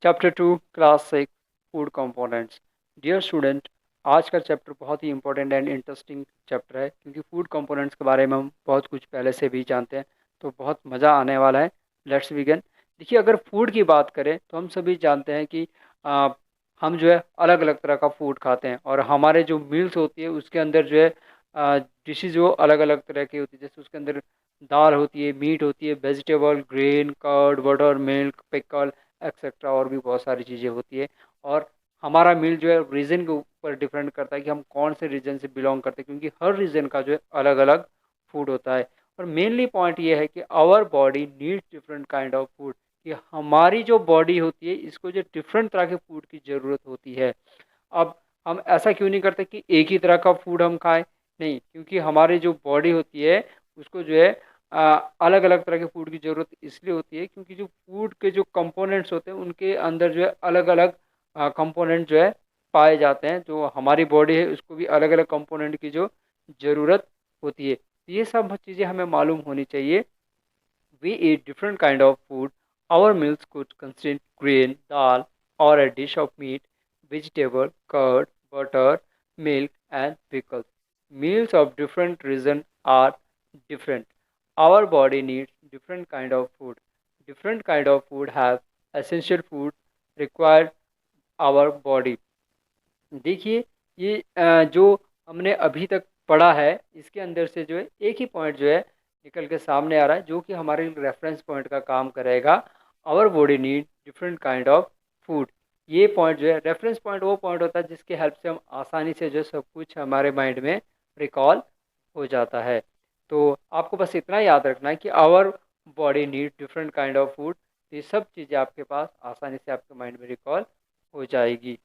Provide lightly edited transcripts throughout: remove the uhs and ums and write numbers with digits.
Chapter 2 class 6 food components. Dear student, आज का chapter बहुत ही इंपॉर्टेंट एंड इंटरेस्टिंग चैप्टर है, क्योंकि फूड कंपोनेंट्स के बारे में हम बहुत कुछ पहले से भी जानते हैं, तो बहुत मज़ा आने वाला है। Let's begin. देखिए, अगर फूड की बात करें तो हम सभी जानते हैं कि आ, हम जो है अलग अलग तरह का फूड खाते हैं, और हमारे जो मील्स होती है उसके अंदर जो है डिशेज जो अलग अलग तरह की होती है। जैसे उसके अंदर दाल होती है, मीट होती है, vegetable, grain, curd, butter, milk, pickle etcetera, और भी बहुत सारी चीज़ें होती है। और हमारा मील जो है रीजन के ऊपर डिपेंड करता है कि हम कौन से रीजन से बिलोंग करते हैं, क्योंकि हर रीजन का जो है अलग अलग फूड होता है। और मेनली पॉइंट ये है कि our body needs different kind of food, कि हमारी जो बॉडी होती है इसको जो डिफरेंट तरह के फूड की ज़रूरत होती है। अब हम ऐसा क्यों नहीं करते कि एक ही तरह का फूड हम खाएं? नहीं, क्योंकि हमारी जो बॉडी होती है उसको जो है अलग अलग तरह के फूड की ज़रूरत इसलिए होती है, क्योंकि जो फूड के जो कंपोनेंट्स होते हैं उनके अंदर जो है अलग अलग कंपोनेंट जो है पाए जाते हैं। जो हमारी बॉडी है उसको भी अलग अलग कंपोनेंट की जो ज़रूरत होती है, तो ये सब चीज़ें हमें मालूम होनी चाहिए। We eat different kind of food. Our meals could consist grain, dal, or a dish of meat, vegetable, curd, butter, milk, and pickles. Meals of different region are different. Our body needs different kind of food. Different kind of food have essential food required our body. देखिए, ये जो हमने अभी तक पढ़ा है इसके अंदर से जो है एक ही पॉइंट जो है निकल के सामने आ रहा है, जो कि हमारे रेफरेंस पॉइंट का काम करेगा। Our body need different kind of food. ये पॉइंट जो है रेफरेंस पॉइंट, वो पॉइंट होता है जिसके हेल्प से हम आसानी से जो सब कुछ हमारे माइंड में रिकॉल हो जाता है। तो आपको बस इतना याद रखना है कि our body need different kind of food. ये सब चीज़ें आपके पास आसानी से आपके माइंड में रिकॉल हो जाएगी।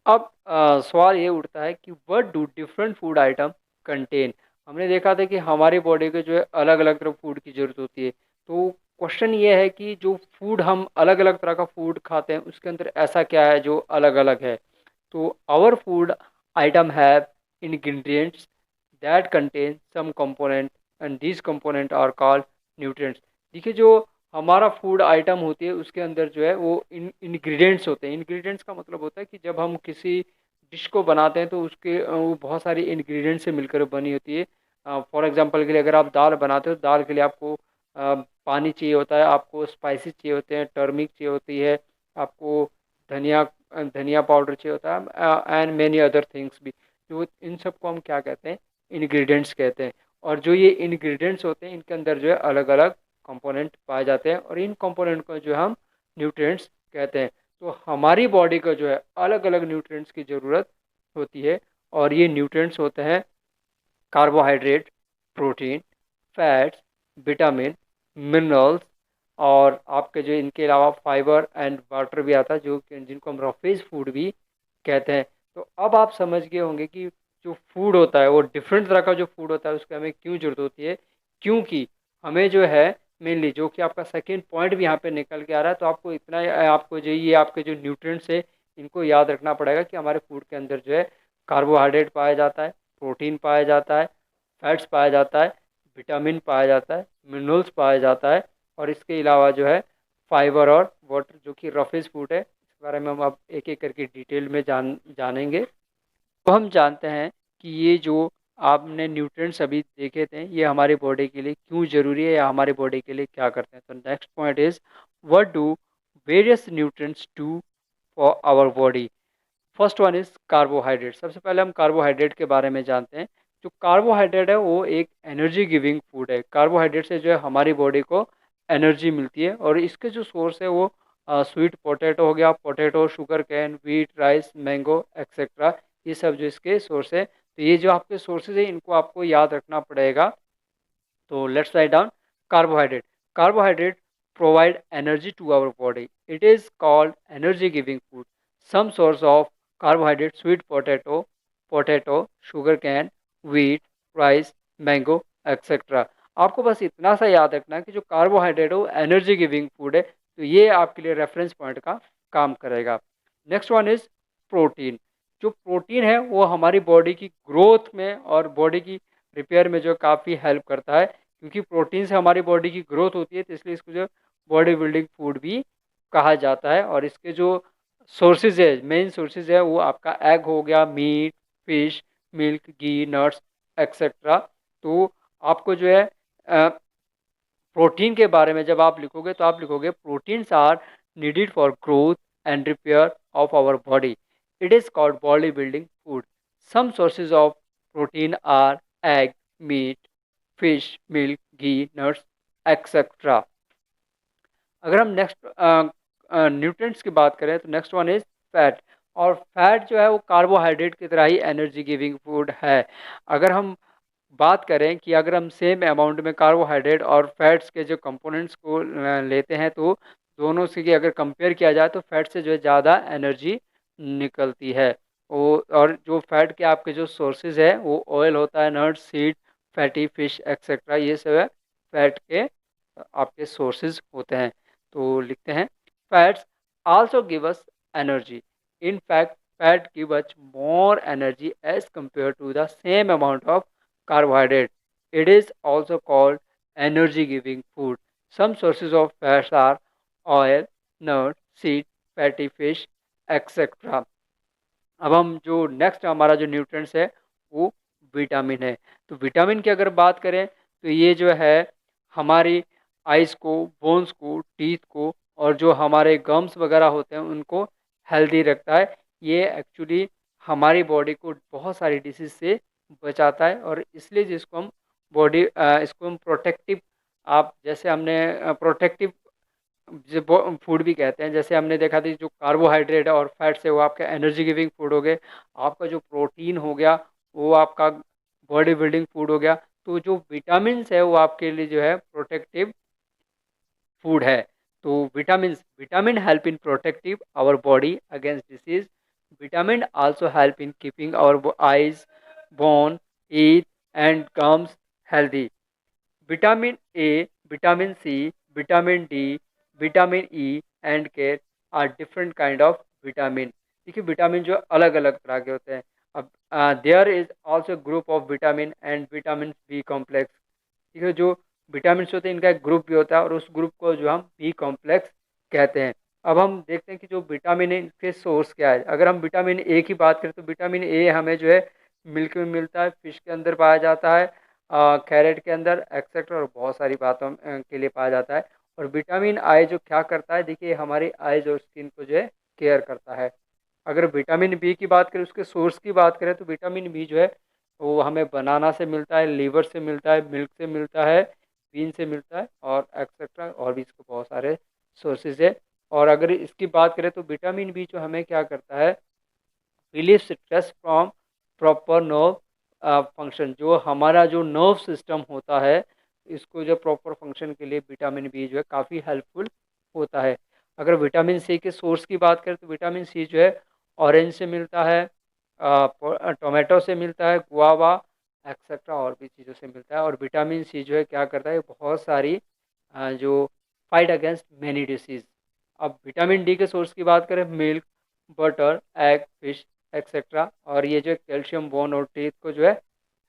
अब सवाल ये उठता है कि what do different food atom contain. हमने देखा था कि हमारी बॉडी के जो है अलग अलग तरह फूड की ज़रूरत होती है। तो क्वेश्चन ये है कि जो फूड हम अलग अलग तरह का फूड खाते हैं उसके अंदर ऐसा क्या है जो अलग अलग है। तो our food item have ingredients that contain some component, and these component are called nutrients. देखिए, जो हमारा फूड आइटम होती है उसके अंदर जो है वो इंग्रेडिएंट्स होते हैं। इंग्रेडिएंट्स का मतलब होता है कि जब हम किसी डिश को बनाते हैं तो उसके वो बहुत सारी इंग्रेडिएंट्स से मिलकर बनी होती है। फॉर एग्जांपल के लिए अगर आप दाल बनाते हो, दाल के लिए आपको पानी चाहिए होता है, आपको स्पाइसेस चाहिए होते हैं, टर्मिक चाहिए होती है, आपको धनिया धनिया पाउडर चाहिए होता है, एंड मेनी अदर थिंग्स भी। जो इन सबको हम क्या कहते हैं? इंग्रेडिएंट्स कहते हैं। और जो ये इंग्रेडिएंट्स होते हैं इनके अंदर जो है अलग अलग कंपोनेंट पाए जाते हैं, और इन कंपोनेंट को जो हम न्यूट्रिएंट्स कहते हैं। तो हमारी बॉडी को जो है अलग अलग न्यूट्रिएंट्स की ज़रूरत होती है, और ये न्यूट्रिएंट्स होते हैं carbohydrate, protein, fats, vitamin, minerals, और आपके जो इनके अलावा फाइबर एंड वाटर भी आता है, जो जिनको हम रफेज फूड भी कहते हैं। तो अब आप समझ गए होंगे कि जो फूड होता है वो डिफरेंट तरह का जो फूड होता है उसकी हमें क्यों ज़रूरत होती है। क्योंकि हमें जो है मेनली, जो कि आपका सेकेंड पॉइंट भी यहाँ पे निकल के आ रहा है, तो आपको इतना आपको जो ये आपके जो न्यूट्रिएंट्स है इनको याद रखना पड़ेगा कि हमारे फूड के अंदर जो है कार्बोहाइड्रेट पाया जाता है, प्रोटीन पाया जाता है, फैट्स पाया जाता है, विटामिन पाया जाता है, मिनरल्स पाया जाता है, और इसके अलावा जो है फाइबर और वाटर, जो कि रफेज फूड है। इस बारे में हम अब एक एक करके डिटेल में जानेंगे। तो हम जानते हैं कि ये जो आपने न्यूट्रिएंट्स अभी देखे थे ये हमारी बॉडी के लिए क्यों ज़रूरी है, या हमारी बॉडी के लिए क्या करते हैं। तो next point is, what do various nutrients do for our body. First one is carbohydrate. सबसे पहले हम कार्बोहाइड्रेट के बारे में जानते हैं। जो कार्बोहाइड्रेट है वो एक एनर्जी गिविंग फूड है। कार्बोहाइड्रेट से जो है हमारी बॉडी को एनर्जी मिलती है, और इसके जो सोर्स है वो स्वीट पोटैटो हो गया, potato, sugar cane, wheat, rice, mango etcetera, ये सब जो इसके सोर्स है। तो ये जो आपके सोर्सेज है इनको आपको याद रखना पड़ेगा। तो let's write down carbohydrate. Carbohydrate provide energy to our body. It is called energy giving food. Some source of carbohydrate: sweet potato, sugar cane, wheat, rice, mango, etc. आपको बस इतना सा याद रखना है कि जो कार्बोहाइड्रेट है वो एनर्जी गिविंग फूड है, तो ये आपके लिए रेफरेंस पॉइंट का काम करेगा। Next one is protein. जो प्रोटीन है वो हमारी बॉडी की ग्रोथ में और बॉडी की रिपेयर में जो काफ़ी हेल्प करता है, क्योंकि प्रोटीन से हमारी बॉडी की ग्रोथ होती है, तो इसलिए इसको जो बॉडी बिल्डिंग फूड भी कहा जाता है। और इसके जो सोर्सेज है, मेन सोर्सेज है, वो आपका एग हो गया, meet, fish, milk, ghee, nuts etcetera. तो आपको जो है प्रोटीन के बारे में जब आप लिखोगे तो आप लिखोगे proteins are needed for growth and repair of our body. It is called body building food. Some sources of protein are egg, meat, fish, milk, ghee, nuts etcetera. अगर हम नेक्स्ट न्यूट्रिएंट्स की बात करें तो नेक्स्ट वन इज फैट। और fat जो है वो कार्बोहाइड्रेट की तरह ही एनर्जी गिविंग फूड है। अगर हम बात करें कि अगर हम सेम अमाउंट में कार्बोहाइड्रेट और फैट्स के जो कंपोनेंट्स को लेते हैं, तो दोनों से की अगर कंपेयर किया जाए तो फैट से जो है ज़्यादा एनर्जी निकलती है। और जो फैट के आपके जो सोर्सेज है वो ऑयल होता है, nuts, seed, fatty fish etcetera, ये सब है फैट के आपके सोर्सेज होते हैं। तो लिखते हैं fats also give us energy. In fact fat give us more energy as compare to the same amount of carbohydrate. It is also called energy giving food. Some sources of fats are oil, nuts, seed, fatty fish, etc. अब हम जो next हमारा जो nutrients है वो vitamin है। तो vitamin की अगर बात करें तो ये जो है हमारी आइज़ को, बोन्स को, टीथ को और जो हमारे गम्स वगैरह होते हैं उनको हेल्दी रखता है। ये एक्चुअली हमारी बॉडी को बहुत सारी डिसीज से बचाता है, और इसलिए जिसको हम इसको हम प्रोटेक्टिव, आप जैसे हमने प्रोटेक्टिव फूड भी कहते हैं। जैसे हमने देखा था जो कार्बोहाइड्रेट और फैट्स है वो आपका एनर्जी गिविंग फूड हो गए, आपका जो प्रोटीन हो गया वो आपका बॉडी बिल्डिंग फूड हो गया। तो जो विटामिन है वो आपके लिए जो है प्रोटेक्टिव फूड है। तो vitamin help in protective our body against disease. Vitamin also help in keeping our eyes, bone, teeth and gums healthy. Vitamin A, vitamin C, vitamin D, vitamin E and K are different kind of vitamin. देखिए vitamin जो अलग अलग तरह के होते हैं। अब there is also group of vitamin and vitamin B complex. ठीक है, जो विटामिन होते हैं इनका एक ग्रुप भी होता है और उस ग्रुप को जो हम बी कॉम्प्लेक्स कहते हैं। अब हम देखते हैं कि जो विटामिन ए के सोर्स क्या है। अगर हम विटामिन ए की बात करें तो विटामिन ए हमें जो है मिल्क में मिलता है, फिश के अंदर पाया जाता है, कैरेट के अंदर एक्सेट्रा, और बहुत सारी बातों के लिए पाया जाता है। और विटामिन आई जो क्या करता है, देखिए हमारी आईज और स्किन को जो है केयर करता है। अगर विटामिन बी की बात करें, उसके सोर्स की बात करें, तो विटामिन बी जो है वो हमें बनाना से मिलता है, लीवर से मिलता है, मिल्क से मिलता है, बीन से मिलता है और एक्सेट्रा, और भी इसके बहुत सारे सोर्सेज है। और अगर इसकी बात करें तो विटामिन बी जो हमें क्या करता है, relieve stress from proper nerve function. जो हमारा जो नर्व सिस्टम होता है इसको जो प्रॉपर फंक्शन के लिए विटामिन बी जो है काफ़ी हेल्पफुल होता है। अगर विटामिन सी के सोर्स की बात करें तो विटामिन सी जो है ऑरेंज से मिलता है, टोमेटो से मिलता है, गुआवा एक्सेट्रा और भी चीज़ों से मिलता है। और विटामिन सी जो है क्या करता है, बहुत सारी जो फाइट अगेंस्ट मैनी डिसीज़। अब विटामिन डी के सोर्स की बात करें, milk, butter, egg, fish etcetera, और ये जो कैल्शियम बोन और टीथ को जो है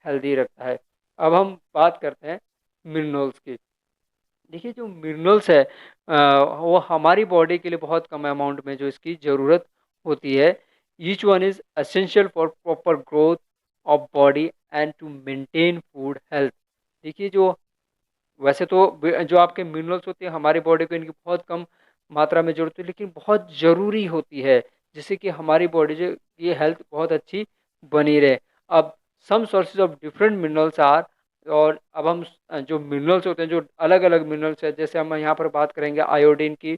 हेल्दी रखता है। अब हम बात करते हैं मिनरल्स की। देखिए जो मिनरल्स है वो हमारी बॉडी के लिए बहुत कम अमाउंट में जो इसकी ज़रूरत होती है। Each one is essential for proper growth of body and to maintain food health. देखिए जो वैसे तो जो आपके मिनरल्स होते हैं हमारी बॉडी को इनकी बहुत कम मात्रा में ज़रूरत है, लेकिन बहुत ज़रूरी होती है जिससे कि हमारी बॉडी जो ये हेल्थ बहुत अच्छी बनी रहे। अब some sources of different minerals are, और अब हम जो मिनरल्स होते हैं, जो अलग अलग मिनरल्स है, जैसे हम यहाँ पर बात करेंगे आयोडीन की,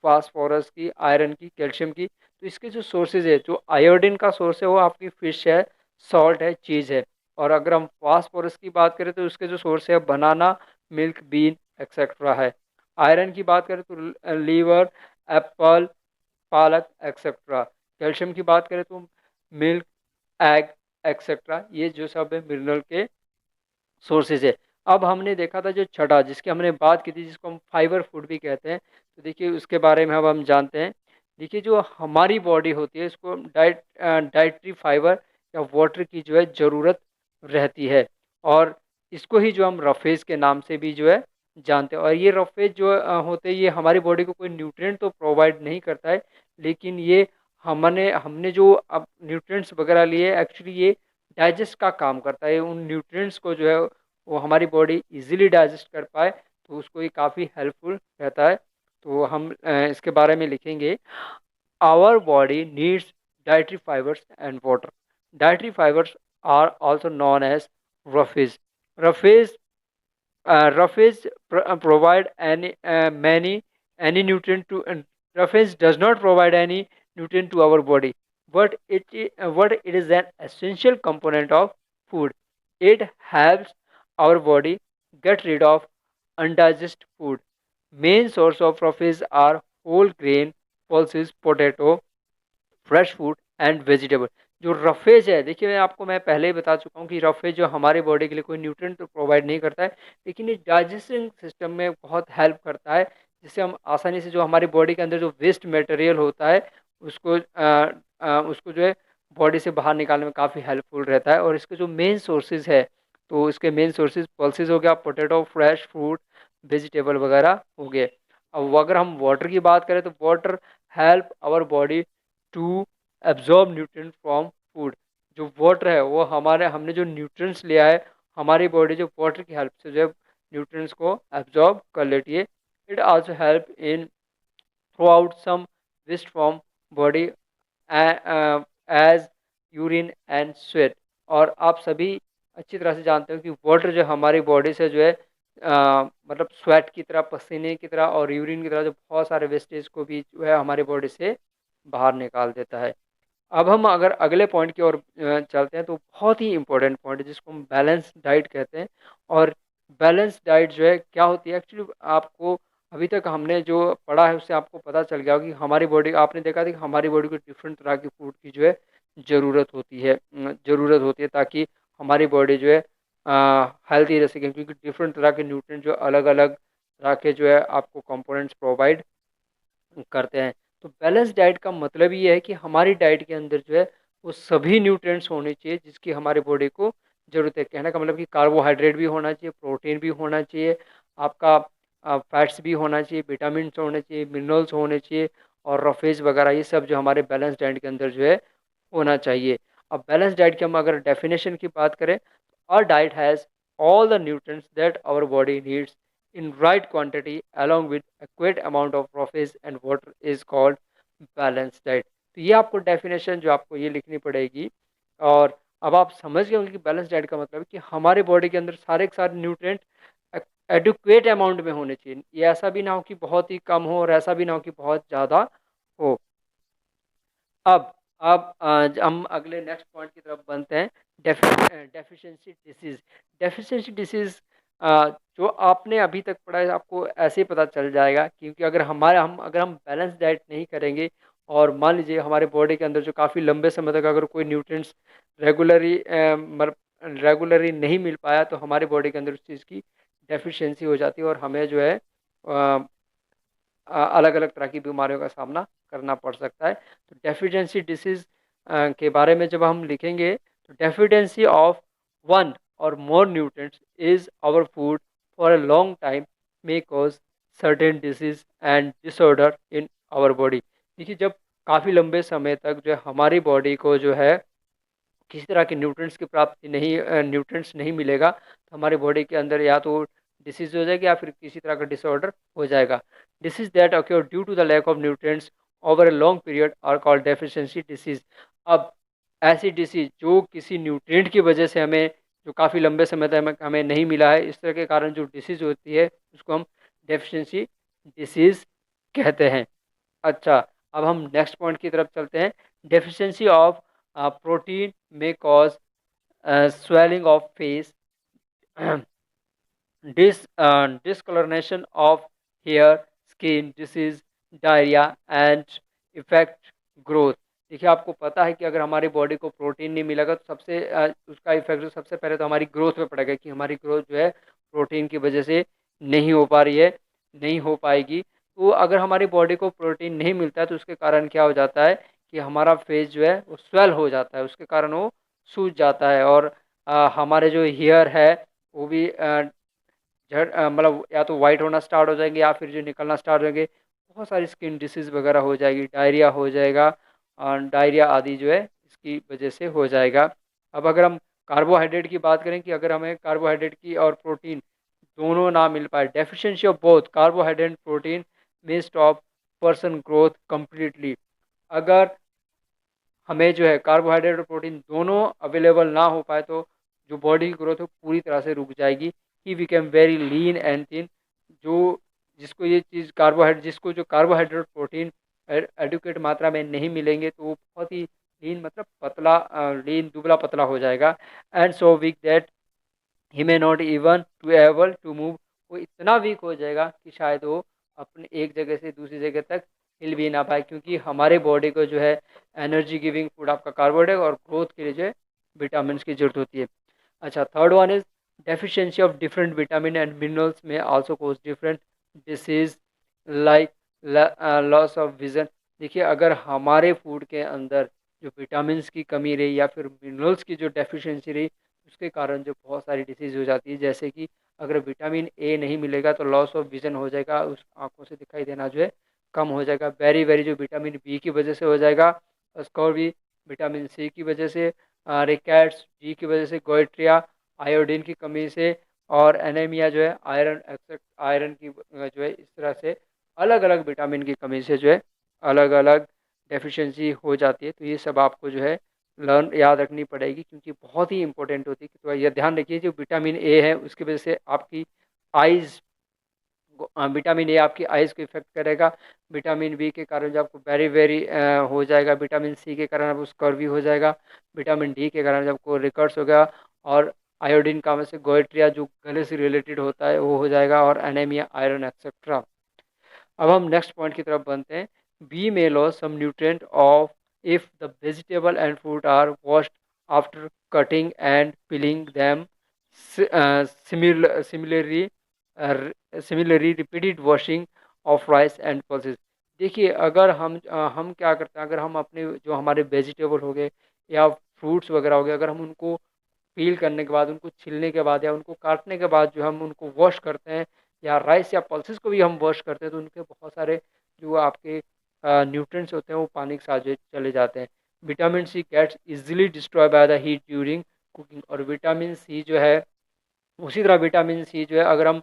फास्फोरस की, आयरन की, कैल्शियम की। तो इसके जो सोर्सेज है, जो आयोडीन का सोर्स है वो आपकी फिश है, सॉल्ट है, चीज़ है। और अगर हम फास्फोरस की बात करें तो उसके जो सोर्स है बनाना, मिल्क, बीन एक्सेट्रा है। आयरन की बात करें तो लीवर, एप्पल, पालक एक्सेट्रा। कैल्शियम की बात करें तो मिल्क, एग एक्सेट्रा, ये जो सब है मिनरल के सोर्सेज है। अब हमने देखा था जो छठा जिसकी हमने बात की थी, जिसको हम फाइबर फूड भी कहते हैं, तो देखिए उसके बारे में अब हम जानते हैं। देखिए जो हमारी बॉडी होती है इसको डाइटरी फाइबर या वाटर की जो है ज़रूरत रहती है। और इसको ही जो हम रफेज के नाम से भी जो है जानते हैं। और ये रफेज जो होते हैं, ये हमारी बॉडी को कोई न्यूट्रिएंट तो प्रोवाइड नहीं करता है, लेकिन ये हमने हमने जो अब न्यूट्रिएंट्स वगैरह लिए, एक्चुअली ये डाइजेस्ट का काम करता है। उन न्यूट्रिएंट्स को जो है वो हमारी बॉडी इजीली डाइजेस्ट कर पाए, तो उसको ये काफ़ी हेल्पफुल रहता है। तो हम इसके बारे में लिखेंगे, our body needs dietary fibers and water. Dietary fibers are also known as roughage. Roughage, provide any nutrient to roughage does not provide any nutrient to our body, but it is an essential component of food. It helps our body get rid of undigested food. Main source of roughage are whole grain pulses, potato, fresh food and vegetable. जो roughage है, देखिए मैं पहले ही बता चुका हूँ कि roughage जो हमारे बॉडी के लिए कोई न्यूट्रिएंट तो प्रोवाइड नहीं करता है, लेकिन ये डाइजेस्टिंग सिस्टम में बहुत हेल्प करता है, जिससे हम आसानी से जो हमारी बॉडी के अंदर जो वेस्ट मटेरियल होता है उसको उसको जो है बॉडी से बाहर निकालने में काफ़ी हेल्पफुल रहता है। और इसके जो मेन सोर्सेज है, तो इसके मेन सोर्सेज पल्सेज हो गया, पोटैटो, फ्रेश फ्रूट, वेजिटेबल वगैरह हो गए। अब अगर हम वाटर की बात करें, तो water help our body to absorb nutrient from food. जो वाटर है वो हमने जो न्यूट्रिएंट्स लिया है, हमारी बॉडी जो वाटर की हेल्प से जो है न्यूट्रिएंट्स को एब्जॉर्ब कर लेती है। It also help in throw out some waste from body as urine and sweat. और आप सभी अच्छी तरह से जानते हो कि वाटर जो हमारी बॉडी से जो है मतलब स्वेट की तरह, पसीने की तरह और यूरिन की तरह जो बहुत सारे वेस्टेज को भी जो है हमारी बॉडी से बाहर निकाल देता है। अब हम अगर अगले पॉइंट की ओर चलते हैं, तो बहुत ही इंपॉर्टेंट पॉइंट है जिसको हम बैलेंस डाइट कहते हैं। और बैलेंस डाइट जो है क्या होती है, एक्चुअली आपको अभी तक हमने जो पढ़ा है उससे आपको पता चल गया कि हमारी बॉडी, आपने देखा था कि हमारी बॉडी को डिफरेंट तरह की फूड की जो है ज़रूरत होती है, ताकि हमारी बॉडी जो है हेल्थी रह सके, क्योंकि डिफरेंट तरह के न्यूट्रिएंट जो अलग अलग तरह के जो है आपको कंपोनेंट्स प्रोवाइड करते हैं। तो बैलेंस डाइट का मतलब ये है कि हमारी डाइट के अंदर जो है वो सभी न्यूट्रिएंट्स होने चाहिए जिसकी हमारी बॉडी को ज़रूरत है। कहने का मतलब कि कार्बोहाइड्रेट भी होना चाहिए, प्रोटीन भी होना चाहिए, आपका फैट्स भी होना चाहिए, विटामिन्स होने चाहिए, मिनरल्स होने चाहिए, और रफेज वगैरह, ये सब जो हमारे बैलेंस डाइट के अंदर जो है होना चाहिए। अब बैलेंस डाइट की हम अगर डेफिनेशन की बात करें, our diet has all the nutrients that our body needs in right quantity along with adequate amount of protein and water is called balanced diet। तो ये आपको डेफिनेशन जो आपको ये लिखनी पड़ेगी। और अब आप समझ गए होंगे कि बैलेंस डाइट का मतलब है कि हमारे बॉडी के अंदर सारे के सारे न्यूट्रिएंट एडुक्वेट अमाउंट में होने चाहिए। ये ऐसा भी ना हो कि बहुत ही कम हो, और ऐसा भी ना हो कि बहुत ज़्यादा हो। अब हम अगले नेक्स्ट पॉइंट की तरफ बनते हैं, डेफिशिएंसी डिसीज़। डेफिशिएंसी डिसीज़ जो आपने अभी तक पढ़ा है आपको ऐसे ही पता चल जाएगा, क्योंकि अगर हम बैलेंस डाइट नहीं करेंगे, और मान लीजिए हमारे बॉडी के अंदर जो काफ़ी लंबे समय तक अगर कोई न्यूट्रिएंट्स रेगुलरली रेगुलरली नहीं मिल पाया, तो हमारे बॉडी के अंदर उस चीज़ की डेफिशिएंसी हो जाती है, और हमें जो है अलग अलग तरह की बीमारियों का सामना करना पड़ सकता है। तो डेफिशिएंसी डिसीज़ के बारे में जब हम लिखेंगे, तो डेफिशिएंसी ऑफ वन और more nutrients is our food for a long time may cause certain disease and disorder in our body. देखिए, जब काफ़ी लंबे समय तक जो है हमारी बॉडी को जो है किसी तरह के न्यूट्रिएंट्स की प्राप्ति नहीं न्यूट्रिएंट्स नहीं मिलेगा, तो हमारी बॉडी के अंदर या तो डिसीज हो जाएगी या फिर किसी तरह का डिसऑर्डर हो जाएगा। Disease that occur due to the lack of nutrients over a long period are called deficiency disease. अब ऐसी डिसीज जो किसी न्यूट्रिएंट की वजह से हमें, जो काफ़ी लंबे समय तक हमें नहीं मिला है, इस तरह के कारण जो डिसीज होती है उसको हम डेफिशिएंसी डिसीज कहते हैं। अच्छा, अब हम नेक्स्ट पॉइंट की तरफ चलते हैं। डेफिशिएंसी ऑफ प्रोटीन में cause swelling of face, discoloration of hair, skin disease, diarrhoea and effect growth. देखिए, आपको पता है कि अगर हमारी बॉडी को प्रोटीन नहीं मिलेगा, तो उसका इफेक्ट जो सबसे पहले तो हमारी ग्रोथ पे पड़ेगा, कि हमारी ग्रोथ जो है प्रोटीन की वजह से नहीं हो पा रही है, नहीं हो पाएगी। तो अगर हमारी बॉडी को प्रोटीन नहीं मिलता है, तो उसके कारण क्या हो जाता है कि हमारा फेस जो है वो स्वेल हो जाता है, उसके कारण वो सूज जाता है। और हमारे जो हेयर है वो भी मतलब या तो वाइट होना स्टार्ट हो जाएंगे या फिर जो निकलना स्टार्ट हो जाएंगे। बहुत सारी स्किन डिसीज वगैरह हो जाएगी, डायरिया हो जाएगा, डायरिया आदि जो है इसकी वजह से हो जाएगा। अब अगर हम कार्बोहाइड्रेट की बात करें कि अगर हमें कार्बोहाइड्रेट की और प्रोटीन दोनों ना मिल पाए, deficiency of both carbohydrate protein may stop person growth completely. अगर हमें जो है कार्बोहाइड्रेट और प्रोटीन दोनों अवेलेबल ना हो पाए तो जो बॉडी की ग्रोथ है पूरी तरह से रुक जाएगी। He became very lean and thin. जो जिसको ये चीज़ कार्बोहाइड्रेट जिसको जो कार्बोहाइड्रेट प्रोटीन एडुकेट मात्रा में नहीं मिलेंगे तो वो बहुत ही लीन मतलब पतला, लीन दुबला पतला हो जाएगा। And so weak that he may not even to able to move. वो इतना वीक हो जाएगा कि शायद वो अपने एक जगह से दूसरी जगह तक हिल भी ना पाए, क्योंकि हमारे बॉडी को जो है एनर्जी गिविंग फूड आपका कार्बोहाइड्रेट और ग्रोथ के लिए जो है विटामिन की जरूरत होती है। अच्छा, third one is deficiency of different vitamin and minerals may also cause different disease like loss of vision. देखिए, अगर हमारे फूड के अंदर जो विटामिन की कमी रही या फिर मिनरल्स की जो डेफिशिएंसी रही, उसके कारण जो बहुत सारी डिसीज हो जाती है। जैसे कि अगर विटामिन ए नहीं मिलेगा तो लॉस ऑफ विजन हो जाएगा, उस आंखों से दिखाई देना जो है कम हो जाएगा। वेरी वेरी जो विटामिन बी की वजह से हो जाएगा, उसको भी विटामिन सी की वजह से, रिकेट्स, डी की वजह से, गोइट्रिया, आयोडीन की कमी से, और एनीमिया जो है आयरन एक्सेप्ट आयरन की जो है, इस तरह से अलग अलग विटामिन की कमी से जो है अलग अलग डेफिशिएंसी हो जाती है। तो ये सब आपको जो है लर्न याद रखनी पड़ेगी, क्योंकि बहुत ही इंपॉर्टेंट होती है। तो ये ध्यान रखिए, जो विटामिन ए है उसकी वजह से आपकी आइज़, विटामिन ए आपकी आइज़ को इफेक्ट करेगा। विटामिन बी के कारण जो आपको वेरी वेरी हो जाएगा। विटामिन सी के कारण आपको स्कर्वी हो जाएगा। विटामिन डी के कारण जब आपको रिकट्स हो गया। और आयोडीन का में से गोइट्रिया जो गले से रिलेटेड होता है वो हो जाएगा, और एनीमिया, आयरन एक्सेट्रा। अब हम नेक्स्ट पॉइंट की तरफ बनते हैं। Be may loss some nutrient of if the vegetable and fruit are washed after cutting and peeling them. Similarly similarly repeated washing of rice and pulses. देखिए, अगर हम क्या करते हैं, अगर हम अपने जो हमारे वेजिटेबल हो गए या फ्रूट्स वगैरह हो गए, अगर हम उनको पील करने के बाद, उनको छीलने के बाद या उनको काटने के बाद जो हम उनको वॉश करते हैं, या राइस या पल्सेस को भी हम वॉश करते हैं, तो उनके बहुत सारे जो आपके न्यूट्रिएंट्स होते हैं वो पानी के साथ जो चले जाते हैं। Vitamin C gets easily destroy by the heat during cooking. और विटामिन सी जो है, उसी तरह विटामिन सी जो है अगर हम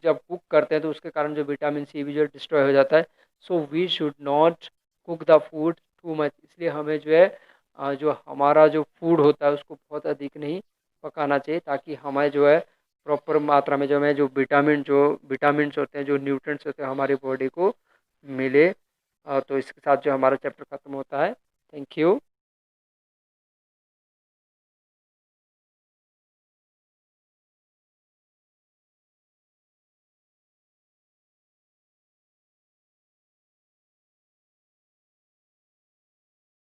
जब कुक करते हैं तो उसके कारण जो विटामिन सी भी जो है डिस्ट्रॉय हो जाता है। So we should not cook the food too much. इसलिए हमें जो है जो हमारा जो फूड होता है उसको बहुत अधिक नहीं पकाना चाहिए, ताकि हमें जो है प्रॉपर मात्रा में जो हमें जो विटामिन्स होते हैं, जो न्यूट्रिएंट्स होते हैं, हमारी बॉडी को मिले। तो इसके साथ जो हमारा चैप्टर ख़त्म होता है। Thank you.